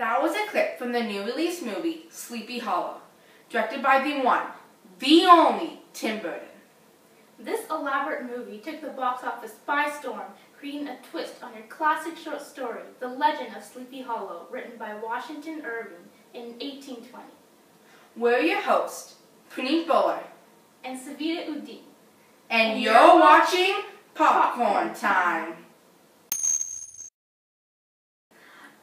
That was a clip from the new release movie, Sleepy Hollow, directed by the one, the only, Tim Burton. This elaborate movie took the box office by storm, creating a twist on your classic short story, The Legend of Sleepy Hollow, written by Washington Irving in 1820. We're your hosts, Puneet Bowler and Savita Udin. And you're watching Popcorn Time.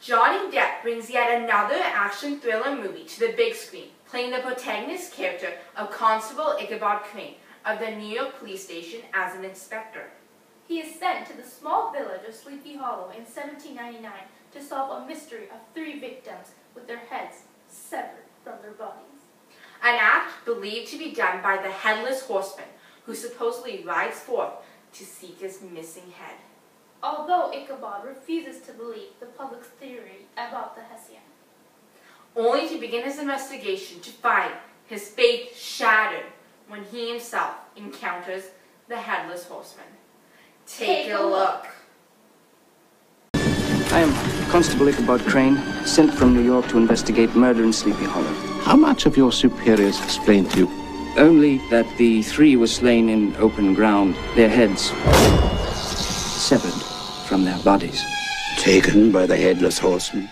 Johnny Depp brings yet another action thriller movie to the big screen, playing the protagonist character of Constable Ichabod Crane of the New York Police Station as an inspector. He is sent to the small village of Sleepy Hollow in 1799 to solve a mystery of 3 victims with their heads severed from their bodies. An act believed to be done by the Headless Horseman, who supposedly rides forth to seek his missing head. Although Ichabod refuses to believe the public's theory about the Hessian. Only to begin his investigation to find his faith shattered when he himself encounters the Headless Horseman. Take a look. I am Constable Ichabod Crane, sent from New York to investigate murder in Sleepy Hollow. How much have your superiors explained to you? Only that the 3 were slain in open ground, their heads severed from their bodies. Taken by the Headless Horseman.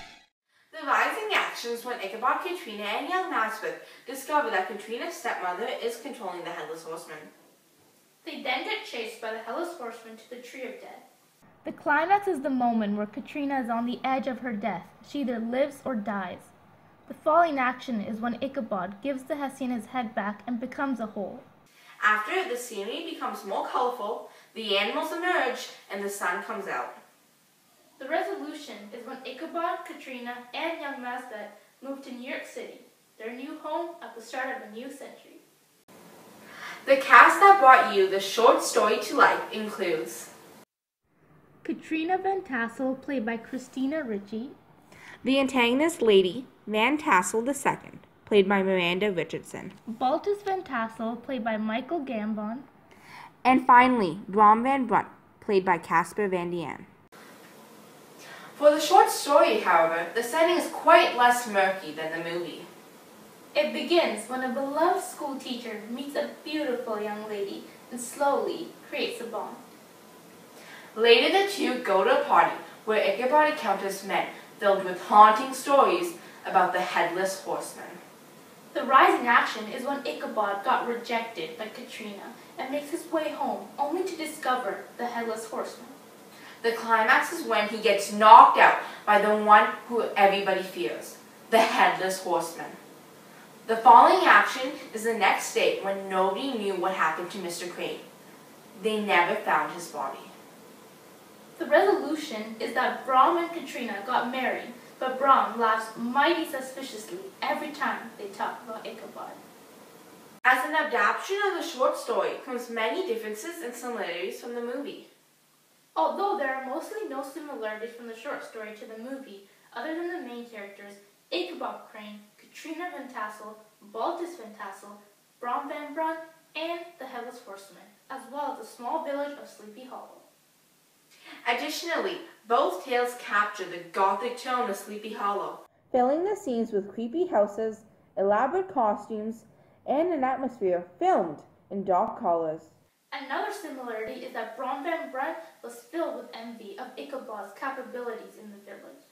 The rising actions when Ichabod, Katrina, and young Maspeth discover that Katrina's stepmother is controlling the Headless Horseman. They then get chased by the Headless Horseman to the Tree of Death. The climax is the moment where Katrina is on the edge of her death. She either lives or dies. The falling action is when Ichabod gives the Hessian his head back and becomes a whole. After, the scenery becomes more colorful, the animals emerge, and the sun comes out. The resolution is when Ichabod, Katrina, and young Maspeth move to New York City, their new home at the start of a new century. The cast that brought you the short story to life includes Katrina Van Tassel, played by Christina Ricci. the antagonist Lady Van Tassel II, played by Miranda Richardson. Baltus Van Tassel, played by Michael Gambon. And finally, Brom Van Brunt, played by Casper Van Dien. For the short story, however, the setting is quite less murky than the movie. It begins when a beloved school teacher meets a beautiful young lady and slowly creates a bond. Later, the two go to a party where Ichabod encounters men filled with haunting stories about the Headless Horseman. The rising action is when Ichabod got rejected by Katrina and makes his way home, only to discover the Headless Horseman. The climax is when he gets knocked out by the one who everybody fears, the Headless Horseman. The falling action is the next day when nobody knew what happened to Mr. Crane. They never found his body. The resolution is that Brom and Katrina got married, but Brom laughs mighty suspiciously every time they talk about Ichabod. As an adaptation of the short story comes many differences and similarities from the movie. Although there are mostly no similarities from the short story to the movie, other than the main characters, Ichabod Crane, Katrina Van Tassel, Baltus Van Tassel, Brom Van Brunt, and the Headless Horseman, as well as the small village of Sleepy Hollow. Additionally, both tales capture the gothic tone of Sleepy Hollow, filling the scenes with creepy houses, elaborate costumes, and an atmosphere filmed in dark colors. Another similarity is that Brom Van Brunt was filled with envy of Ichabod's capabilities in the village.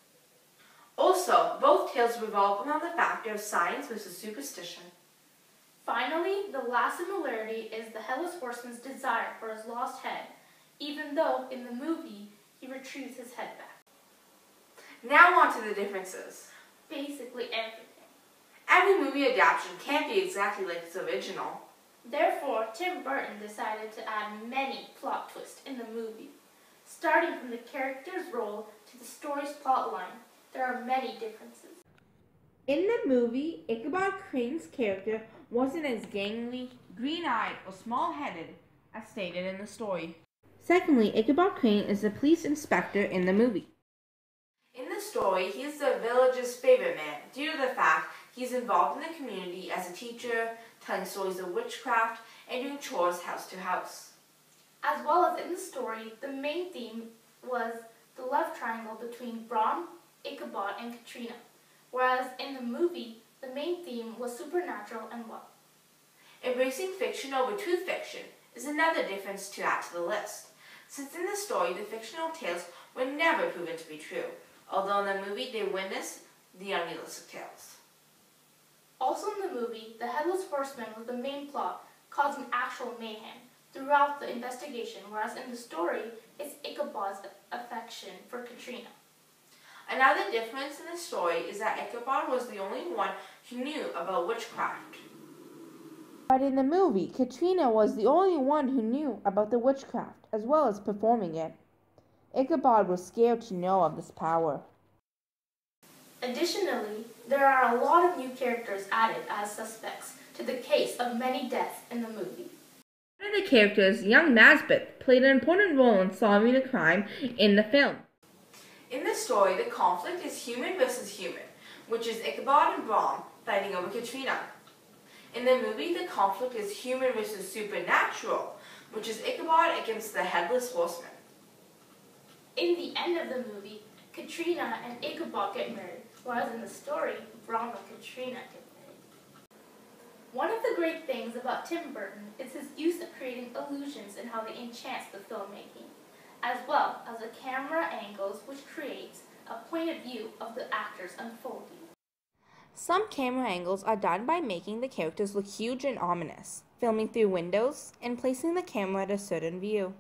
Also, both tales revolve around the factor of science versus superstition. Finally, the last similarity is the Headless Horseman's desire for his lost head, even though in the movie he retrieves his head back. Now on to the differences. Basically everything. Every movie adaptation can't be exactly like its original. Therefore, Tim Burton decided to add many plot twists in the movie. Starting from the character's role to the story's plot line, there are many differences. In the movie, Ichabod Crane's character wasn't as gangly, green-eyed, or small-headed as stated in the story. Secondly, Ichabod Crane is the police inspector in the movie. In the story, he is the village's favorite man due to the fact he's involved in the community as a teacher, telling stories of witchcraft, and doing chores house to house. As well as in the story, the main theme was the love triangle between Brom, Ichabod, and Katrina. whereas in the movie, the main theme was supernatural and love. Embracing fiction over true fiction is another difference to add to the list, since in the story the fictional tales were never proven to be true, although in the movie they witnessed the unrealistic tales. Also in the movie, the Headless Horseman was the main plot, causing actual mayhem throughout the investigation, whereas in the story, it's Ichabod's affection for Katrina. Another difference in the story is that Ichabod was the only one who knew about witchcraft. But in the movie, Katrina was the only one who knew about the witchcraft, as well as performing it. Ichabod was scared to know of this power. Additionally, there are a lot of new characters added as suspects to the case of many deaths in the movie. One of the characters, young Nesbit, played an important role in solving the crime in the film. In the story, the conflict is human versus human, which is Ichabod and Brom fighting over Katrina. In the movie, the conflict is human versus supernatural, which is Ichabod against the Headless Horseman. In the end of the movie, Katrina and Ichabod get married, whereas in the story, Brom and Katrina get married. One of the great things about Tim Burton is his use of creating illusions in how they enchant the filmmaking, as well as the camera angles which creates a point of view of the actors unfolding. Some camera angles are done by making the characters look huge and ominous, filming through windows, and placing the camera at a certain view.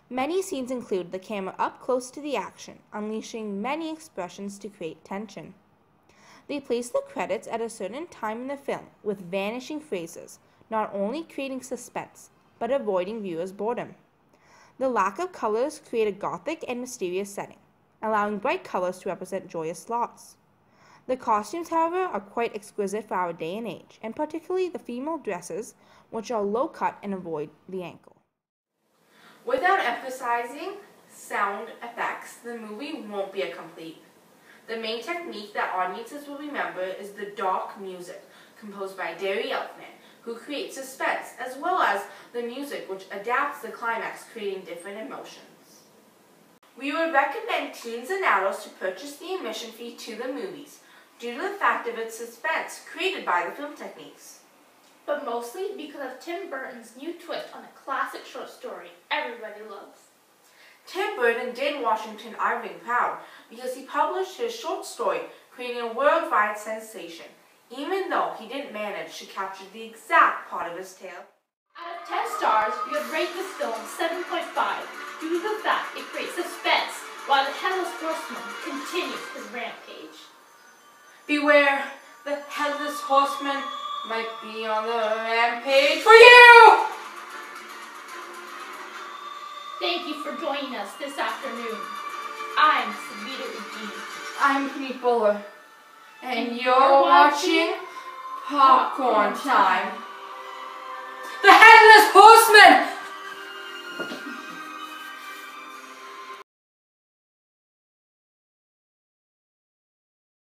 Many scenes include the camera up close to the action, unleashing many expressions to create tension. They place the credits at a certain time in the film with vanishing phrases, not only creating suspense, but avoiding viewers' boredom. The lack of colors create a gothic and mysterious setting, allowing bright colors to represent joyous loss. The costumes, however, are quite exquisite for our day and age, and particularly the female dresses, which are low cut and avoid the ankle. Without emphasizing sound effects, the movie won't be a complete. The main technique that audiences will remember is the dark music, composed by Derry Elfman, who creates suspense, as well as the music which adapts the climax, creating different emotions. We would recommend teens and adults to purchase the admission fee to the movies, due to the fact of its suspense created by the film techniques. But mostly because of Tim Burton's new twist on a classic short story everybody loves. Tim Burton did Washington Irving proud because he published his short story, creating a worldwide sensation, even though he didn't manage to capture the exact part of his tale. Out of 10 stars, we would rate this film 7.5 due to the fact it creates suspense while the Headless Horseman continues his rampage. Beware, the Headless Horseman might be on the rampage for you! Thank you for joining us this afternoon. I'm Savita Regine. I'm Penny Buller, and you're watching Popcorn Time. The Headless Horseman!